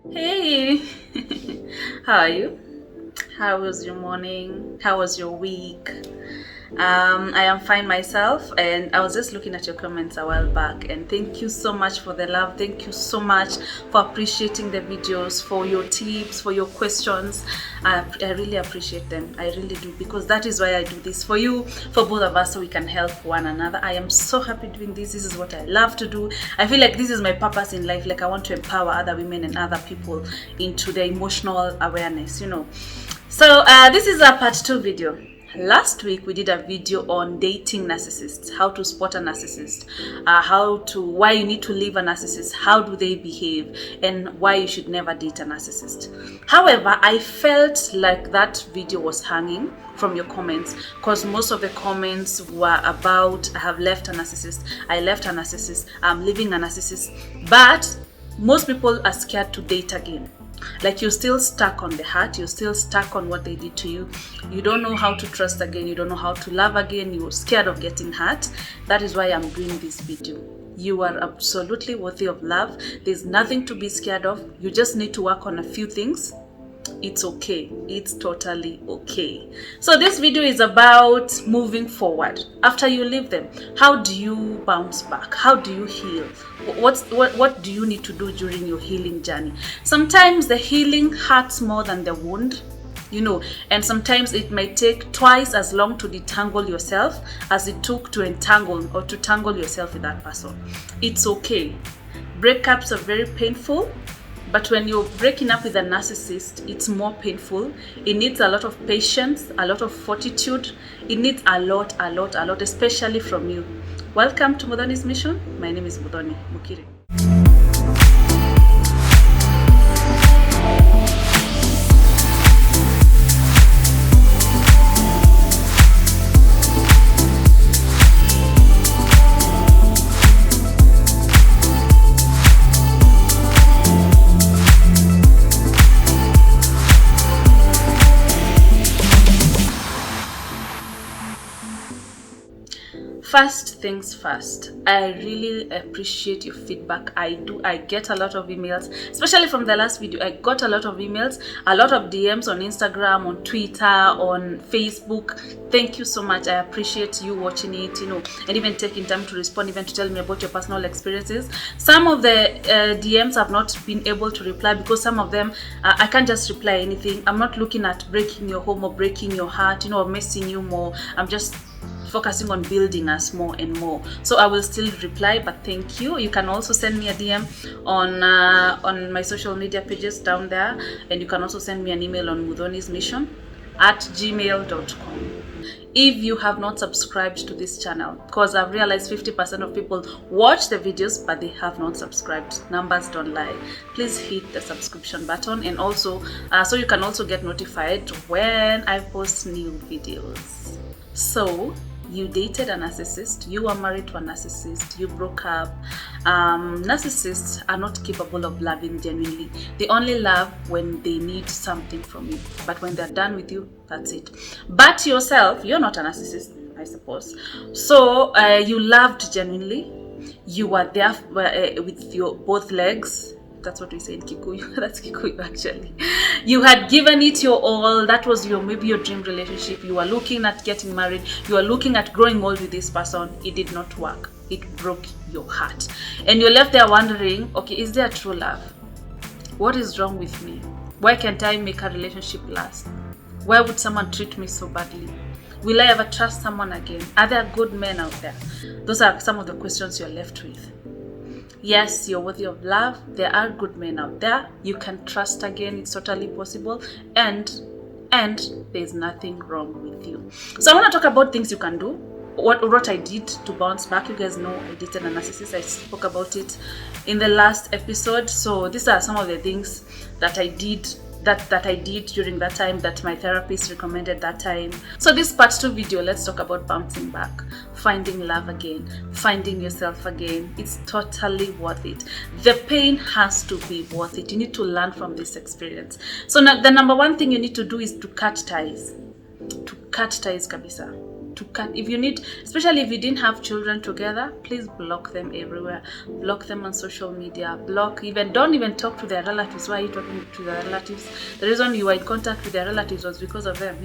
Hey, how are you? How was your morning? How was your week? I am fine myself, and I was just looking at your comments a while back, and thank you so much for the love. Thank you so much for appreciating the videos, for your tips, for your questions. I really appreciate them. I really do, because that is why I do this for you, for both of us, so we can help one another. I am so happy doing this. This is what I love to do. I feel like this is my purpose in life. Like, I want to empower other women and other people into their emotional awareness, So this is a part 2 video. Last week we did a video on dating narcissists, how to spot a narcissist, why you need to leave a narcissist, how do they behave, and why you should never date a narcissist. However, I felt like that video was hanging from your comments, because most of the comments were about, I have left a narcissist, I left a narcissist, I'm leaving a narcissist, but most people are scared to date again. Like, you're still stuck on the hurt, you're still stuck on what they did to you. You don't know how to trust again, you don't know how to love again, you're scared of getting hurt. That is why I'm doing this video. You are absolutely worthy of love. There's nothing to be scared of. You just need to work on a few things. It's okay. It's totally okay. So this video is about moving forward. After you leave them, how do you bounce back? How do you heal? What do you need to do during your healing journey? Sometimes the healing hurts more than the wound, and sometimes it might take twice as long to detangle yourself as it took to entangle or to tangle yourself with that person. It's okay. Breakups are very painful. But when you're breaking up with a narcissist, it's more painful. It needs a lot of patience, a lot of fortitude. It needs a lot, especially from you. Welcome to Muthoni's Mission. My name is Muthoni Mukire. First things first, I really appreciate your feedback. I get a lot of emails, especially from the last video. I got a lot of emails, a lot of DMs on Instagram, on Twitter, on Facebook. Thank you so much. I appreciate you watching it, and even taking time to respond, even to tell me about your personal experiences. Some of the DMs I've not been able to reply, because some of them I can't just reply anything. I'm not looking at breaking your home or breaking your heart, or messing you more. I'm just focusing on building us more and more. So I will still reply, but thank you. You can also send me a DM on my social media pages down there, and you can also send me an email on muthonismission@gmail.com. If you have not subscribed to this channel, because I've realized 50% of people watch the videos but they have not subscribed. Numbers don't lie. Please hit the subscription button, and also so you can also get notified when I post new videos. So you dated a narcissist, you are married to a narcissist, you broke up. Narcissists are not capable of loving genuinely. They only love when they need something from you. But when they're done with you, that's it. But yourself, you're not a narcissist, I suppose. So you loved genuinely. You were there with your both legs. That's what we say in Kikuyu. That's Kikuyu, actually. You had given it your all. That was maybe your dream relationship. You were looking at getting married. You were looking at growing old with this person. It did not work. It broke your heart. And you're left there wondering, okay, is there true love? What is wrong with me? Why can't I make a relationship last? Why would someone treat me so badly? Will I ever trust someone again? Are there good men out there? Those are some of the questions you're left with. Yes, you're worthy of love. There are good men out there. You can trust again. It's totally possible. And there's nothing wrong with you. So I want to talk about things you can do. What I did to bounce back. You guys know I dated a narcissist. I spoke about it in the last episode. So these are some of the things that I did that I did during that time, that my therapist recommended that time. So this part 2 video, let's talk about bouncing back, finding love again, finding yourself again. It's totally worth it. The pain has to be worth it. You need to learn from this experience. So now the number one thing you need to do is to cut ties. To cut ties kabisa. to cut. If you need, especially if you didn't have children together, please block them everywhere. Block them on social media. Don't even talk to their relatives. Why are you talking to their relatives? The reason you were in contact with their relatives was because of them,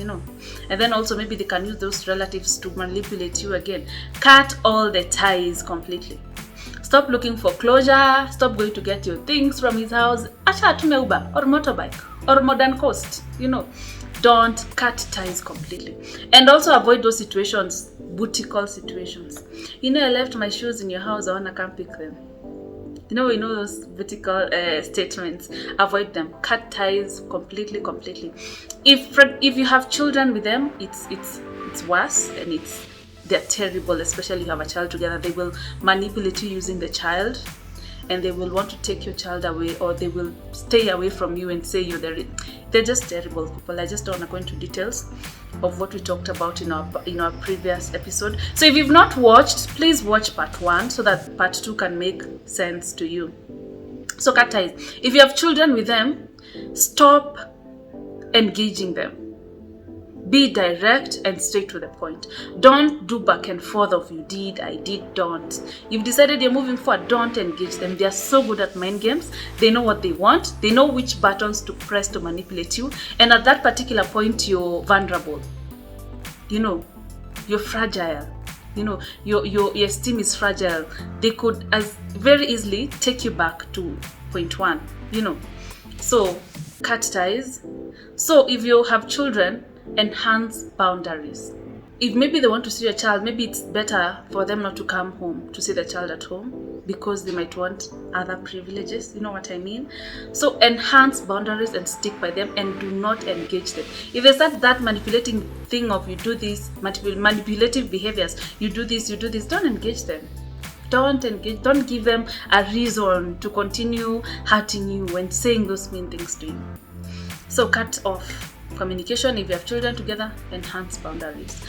And then also maybe they can use those relatives to manipulate you again. Cut all the ties completely. Stop looking for closure. Stop going to get your things from his house. Acha atume Uber or motorbike or modern coast. Don't cut ties completely. And also avoid those situations, booty call situations. I left my shoes in your house. I wanna come pick them. Those vertical statements. Avoid them. Cut ties completely. If you have children with them, it's worse, and they're terrible. Especially if you have a child together, they will manipulate you using the child, and they will want to take your child away, or they will stay away from you and say they're just terrible people. I just don't want to go into details of what we talked about in our previous episode. So if you've not watched, please watch part 1 so that part 2 can make sense to you. So cut ties. If you have children with them, stop engaging them. Be direct and straight to the point. Don't do back and forth of you did, I did, don't. You've decided you're moving forward, don't engage them. They are so good at mind games. They know what they want. They know which buttons to press to manipulate you. And at that particular point, you're vulnerable. You're fragile. Your esteem is fragile. They could as very easily take you back to point 1. So cut ties. So if you have children, enhance boundaries. If maybe they want to see your child, maybe it's better for them not to come home to see the child at home, because they might want other privileges. You know what I mean? So enhance boundaries and stick by them, and do not engage them. If they start that manipulating thing of you do this, manipulative behaviors, you do this, don't engage them. Don't give them a reason to continue hurting you and saying those mean things to you. So cut off communication. If you have children together, enhance boundaries.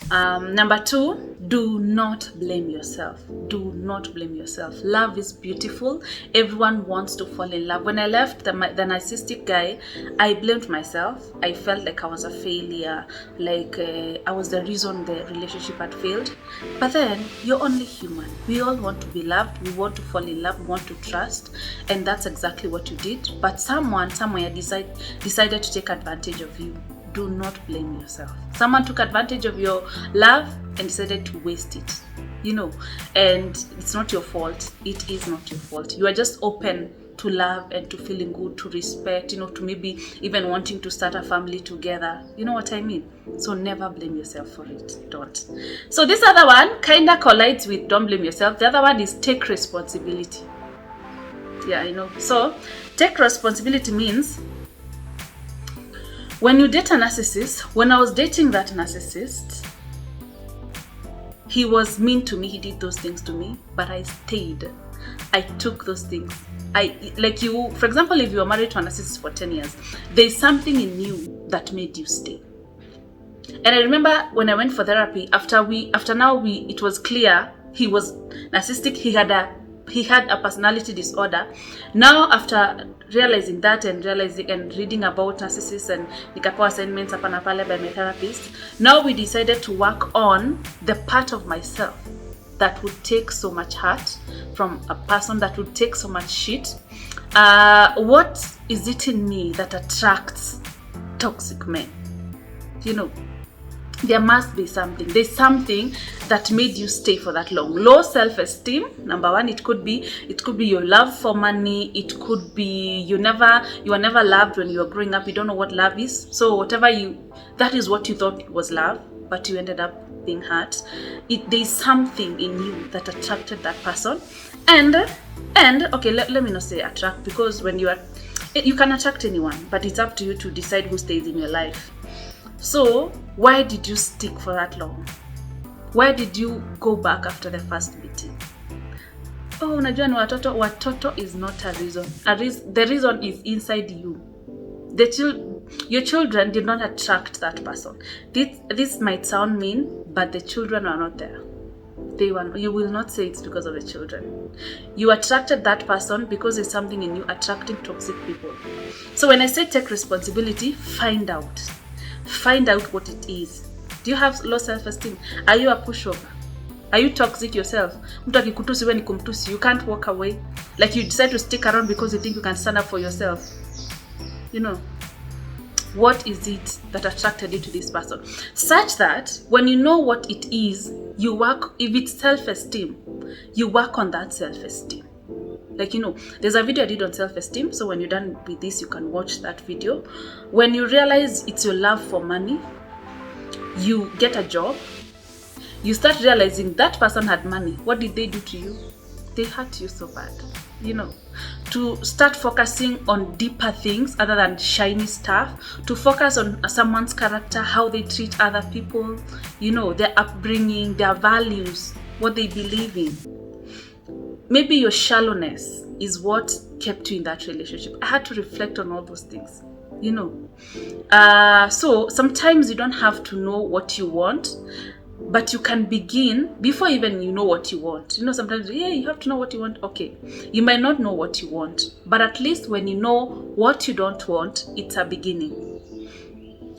Number 2, do not blame yourself. Do not blame yourself. Love is beautiful. Everyone wants to fall in love. When I left the narcissistic guy, I blamed myself. I felt like I was a failure, like I was the reason the relationship had failed. But then, you're only human. We all want to be loved. We want to fall in love. We want to trust. And that's exactly what you did. But someone somewhere decided to take advantage of you. Do not blame yourself. Someone took advantage of your love and decided to waste it. And it's not your fault. It is not your fault. You are just open to love and to feeling good, to respect, to maybe even wanting to start a family together. You know what I mean? So never blame yourself for it. Don't. So this other one kind of collides with don't blame yourself. The other one is take responsibility. Yeah, So take responsibility means, when you date a narcissist, when I was dating that narcissist, he was mean to me, he did those things to me, but I stayed. I took those things. For example, if you are married to a narcissist for 10 years, there's something in you that made you stay. And I remember when I went for therapy, it was clear he was narcissistic, he had a personality disorder. Now, after realizing that and reading about narcissists, and nikapewa assignments hapa na pale by my therapist, now we decided to work on the part of myself that would take so much hurt from a person, that would take so much shit. What is it in me that attracts toxic men? There must be something. There's something that made you stay for that long. Low self-esteem, number 1. It could be your love for money. It could be you were never loved when you were growing up. You don't know what love is. So that is what you thought was love, but you ended up being hurt. There's something in you that attracted that person. And okay, let me not say attract, because when you can attract anyone, but it's up to you to decide who stays in your life. So, why did you stick for that long? Why did you go back after the first meeting? Oh, unajua ni watoto is not a reason. The reason is inside you. Your children did not attract that person. This might sound mean, but the children are not there. You will not say it's because of the children. You attracted that person because there's something in you attracting toxic people. So when I say take responsibility, find out what it is. Do you have low self-esteem? Are you a pushover? Are you toxic yourself? Mtu akikutusi wewe ni kumtusi. You can't walk away. Like you decide to stick around because you think you can stand up for yourself. You know, what is it that attracted you to this person? Such that when you know what it is, you work, if it's self-esteem, you work on that self-esteem. Like, you know, there's a video I did on self-esteem. So when you're done with this, you can watch that video. When you realize it's your love for money, you get a job, you start realizing that person had money. What did they do to you? They hurt you so bad. You know, to start focusing on deeper things other than shiny stuff, to focus on someone's character, how they treat other people, you know, their upbringing, their values, what they believe in. Maybe your shallowness is what kept you in that relationship. I had to reflect on all those things, you know. So sometimes you don't have to know what you want, but you can begin before even you know what you want. You know, sometimes, yeah, you have to know what you want. Okay, you might not know what you want, but at least when you know what you don't want, it's a beginning.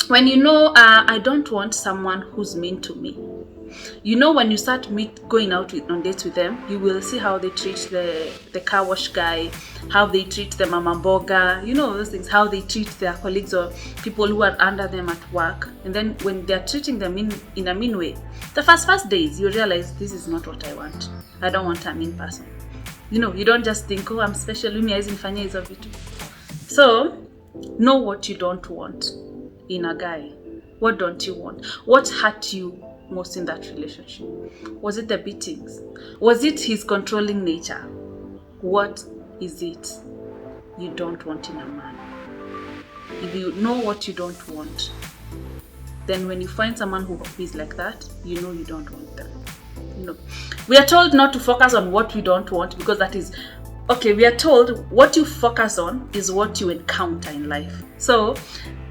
When you know, I don't want someone who's mean to me. You know, when you start going out on dates with them, you will see how they treat the car wash guy, how they treat the mama mboga, you know, those things, how they treat their colleagues or people who are under them at work. And then when they're treating them in a mean way, the first days, you realize this is not what I want. I don't want a mean person. You know, you don't just think, oh, I'm special. So, know what you don't want in a guy. What don't you want? What hurt you most in that relationship? Was it the beatings? Was it his controlling nature? What is it you don't want in a man? If you know what you don't want, then when you find someone who is like that, you know you don't want them. You know, we are told not to focus on what we don't want, because that is okay. We are told what you focus on is what you encounter in life. So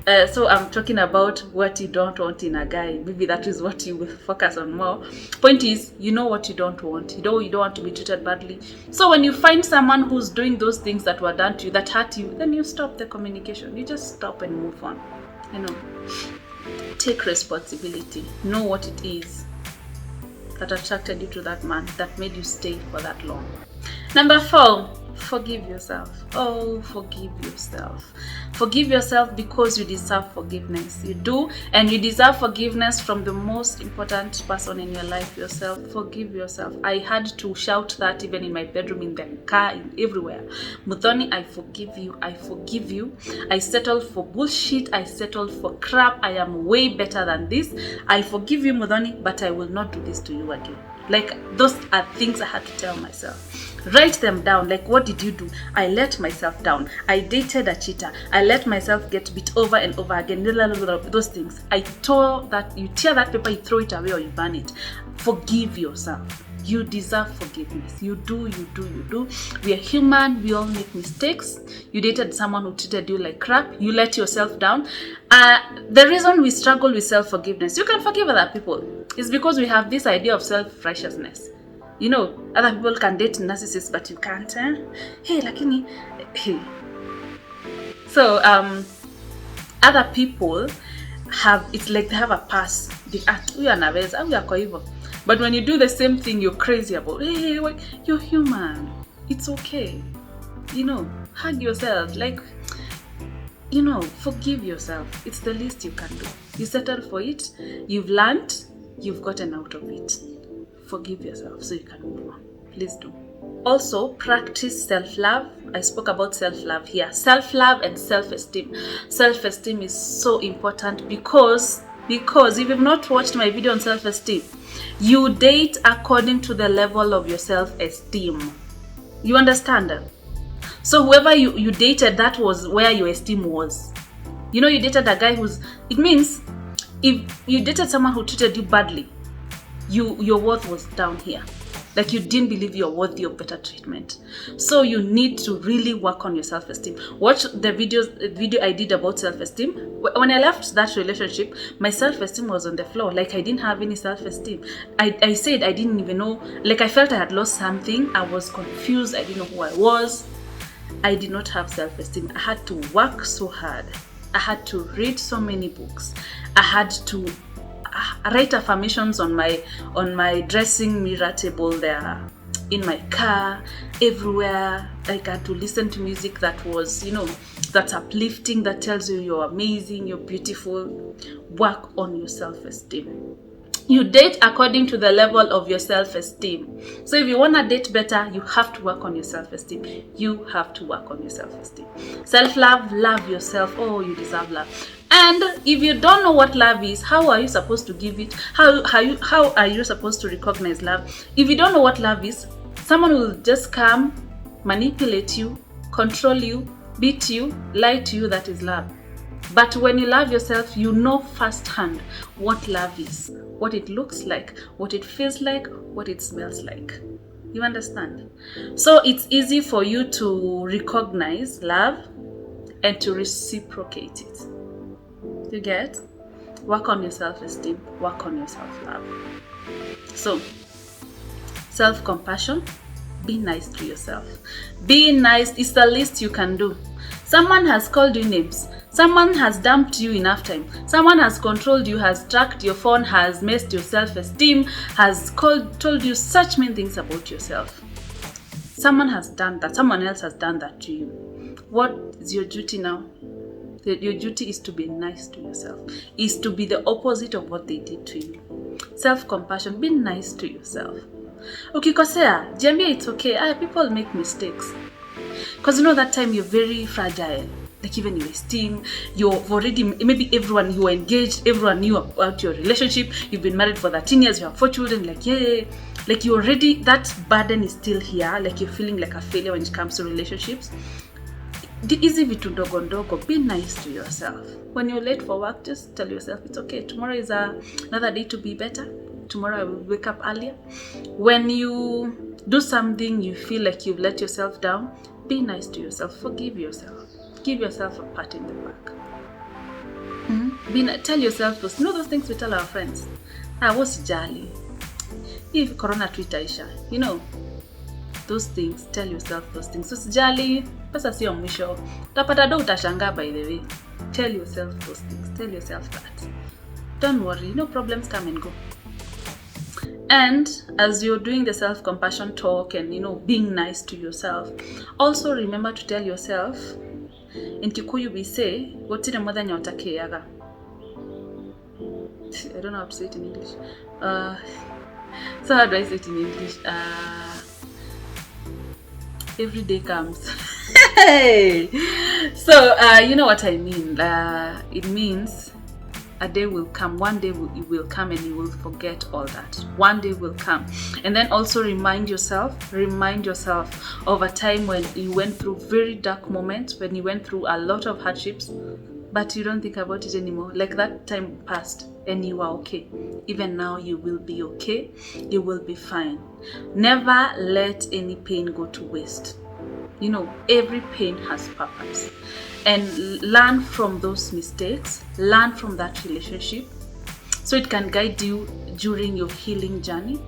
I'm talking about what you don't want in a guy. Maybe that is what you will focus on more. Point is, you know what you don't want. You don't want to be treated badly. So when you find someone who's doing those things that were done to you, that hurt you, then you stop the communication. You just stop and move on. You know, take responsibility. Know what it is that attracted you to that man, that made you stay for that long. Number 4, forgive yourself. Oh, forgive yourself. Forgive yourself because you deserve forgiveness. You do, and you deserve forgiveness from the most important person in your life, yourself. Forgive yourself. I had to shout that even in my bedroom, in the car, everywhere. Muthoni, I forgive you. I forgive you. I settled for bullshit. I settled for crap. I am way better than this. I forgive you, Muthoni, but I will not do this to you again. Like, those are things I had to tell myself. Write them down. Like, what did you do? I let myself down. I dated a cheater. I let myself get beat over and over again. Those things. I tore that. You tear that paper, you throw it away, or you burn it. Forgive yourself. You deserve forgiveness. You do. We are human. We all make mistakes. You dated someone who treated you like crap. You let yourself down. The reason we struggle with self-forgiveness, you can forgive other people, is because we have this idea of self-righteousness. You know, other people can date narcissists, but you can't. Hey, lakini, hey. So, other people have, it's like they have a pass. But when you do the same thing you're crazy about, hey, you're human. It's okay. You know, hug yourself. Like, you know, forgive yourself. It's the least you can do. You settled for it. You've learned. You've gotten out of it. Forgive yourself so you can move on. Please do. Also, practice self-love. I spoke about self-love here. Self-love and self-esteem. Self-esteem is so important because if you've not watched my video on self-esteem, you date according to the level of your self-esteem. You understand? So whoever you dated, that was where your esteem was. You know, you dated a guy it means if you dated someone who treated you badly, your worth was down here. Like, you didn't believe you're worthy of better treatment. So you need to really work on your self-esteem. Watch the video I did about self-esteem. When I left that relationship, my self-esteem was on the floor. Like, I didn't have any self-esteem. I said I didn't even know. Like, I felt I had lost something. I was confused. I didn't know who I was. I did not have self-esteem. I had to work so hard. I had to read so many books. I had to I write affirmations on my dressing mirror table there, in my car, everywhere. Like I had to listen to music that was, that's uplifting, that tells you you're amazing, you're beautiful. Work on your self-esteem. You date according to the level of your self-esteem. So if you want to date better, you have to work on your self-esteem. You have to work on your self-esteem. Self-love, love yourself. Oh, you deserve love. And if you don't know what love is, how are you supposed to give it? How are you supposed to recognize love? If you don't know what love is, someone will just come, manipulate you, control you, beat you, lie to you. That is love. But when you love yourself, you know firsthand what love is, what it looks like, what it feels like, what it smells like. You understand? So it's easy for you to recognize love and to reciprocate it. You get? Work on your self-esteem, work on your self-love. So, self-compassion, be nice to yourself. Be nice is the least you can do. Someone has called you names. Someone has dumped you enough time. Someone has controlled you, has tracked your phone, has messed your self-esteem, has told you such mean things about yourself. Someone has done that. Someone else has done that to you. What is your duty now? Your duty is to be nice to yourself. Is to be the opposite of what they did to you. Self-compassion, be nice to yourself. Ukikosea, jiambie it's okay. People make mistakes. Because that time you're very fragile. Like even your esteem, you've already, maybe everyone you were engaged, everyone knew about your relationship, you've been married for 13 years, you have 4 children, like you already, that burden is still here, like you're feeling like a failure when it comes to relationships. Easy vitu ndogo ndogo, be nice to yourself. When you're late for work, just tell yourself it's okay, tomorrow is another day to be better, tomorrow I will wake up earlier. When you do something you feel like you've let yourself down, be nice to yourself, forgive yourself. Give yourself a pat in the back. Tell yourself those things we tell our friends. What's jali? If corona Twitterisha, those things, tell yourself those things. What's jali? Pesa sio mwisho. Utapata do utashangaa by the way. Tell yourself those things. Tell yourself that. Don't worry, problems come and go. And as you're doing the self-compassion talk and being nice to yourself, also remember to tell yourself, in Kikuyu we say, "Gotire mother nyotakeyaga." I don't know how to say it in English. So how do I say it in English? Every day comes. So you know what I mean. It means a day will come. One day it will come and you will forget all that. One day will come. And then also remind yourself of a time when you went through very dark moments, when you went through a lot of hardships, but you don't think about it anymore. Like that time passed and you are okay. Even now you will be okay. You will be fine. Never let any pain go to waste. Every pain has purpose. And learn from those mistakes, learn from that relationship, so it can guide you during your healing journey.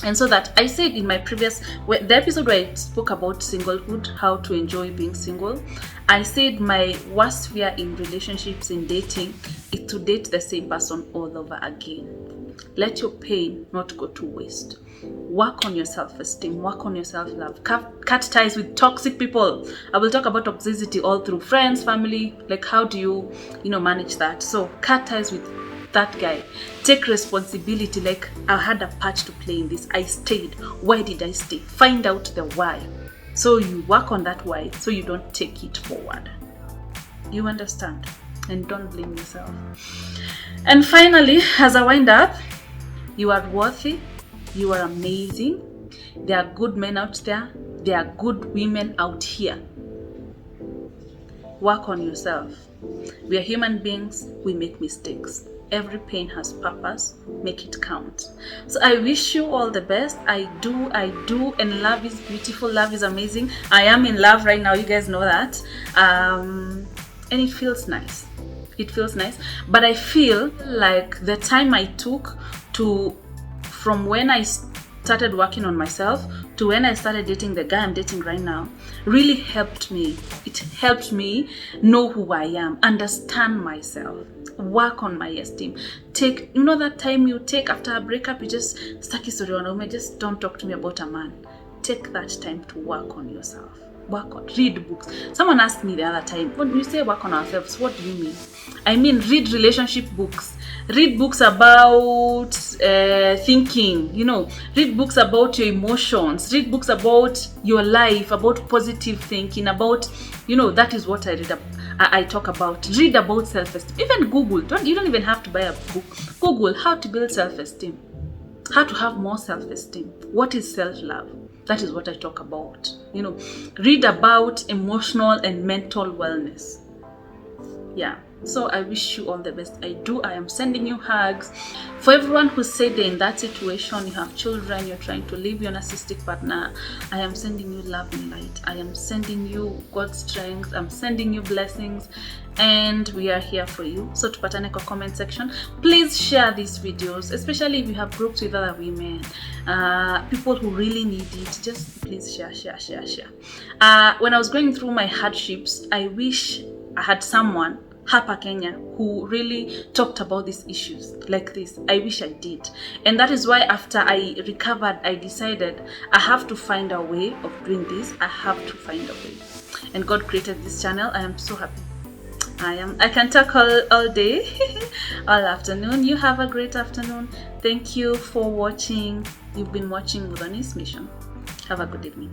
And so that I said in my previous, the episode where I spoke about singlehood, how to enjoy being single, I said my worst fear in relationships, in dating, is to date the same person all over again. Let your pain not go to waste. Work on your self-esteem, work on your self-love. Cut ties with toxic people. I will talk about toxicity all through friends, family, like how do you manage that. So cut ties with that guy. Take responsibility, like I had a part to play in this. I stayed. Why did I stay? Find out the why. So you work on that why so you don't take it forward. You understand? And don't blame yourself. And finally, as I wind up, you are worthy. You are amazing. There are good men out there. There are good women out here. Work on yourself. We are human beings. We make mistakes. Every pain has purpose. Make it count. So I wish you all the best. I do. And love is beautiful. Love is amazing. I am in love right now. You guys know that. And it feels nice. It feels nice. But I feel like the time I took from when I started working on myself to when I started dating the guy I'm dating right now, really helped me. It helped me know who I am, understand myself, work on my esteem. Take, that time you take after a breakup, you just just don't talk to me about a man. Take that time to work on yourself. Read books. Someone asked me the other time, when you say work on ourselves, what do you mean? I mean, read relationship books. Read books about thinking, read books about your emotions, read books about your life, about positive thinking, about, that is what I read. I talk about. Read about self-esteem. Even Google. You don't even have to buy a book. Google how to build self-esteem, how to have more self-esteem. What is self-love? That is what I talk about. Read about emotional and mental wellness. Yeah. So I wish you all the best. I am sending you hugs. For everyone who said they're in that situation, you have children, you're trying to leave your narcissistic partner, I am sending you love and light. I am sending you God's strength. I'm sending you blessings, and we are here for you. So tupatane kwa comment section. Please share these videos, especially if you have groups with other women, people who really need it. Just please share. When I was going through my hardships, I wish I had someone Hapa Kenya who really talked about these issues like this. I wish I did. And that is why after I recovered, I decided I have to find a way of doing this. I have to find a way. And God created this channel. I am so happy. I can talk all day, all afternoon. You have a great afternoon. Thank you for watching. You've been watching Mudhani's Mission. Have a good evening.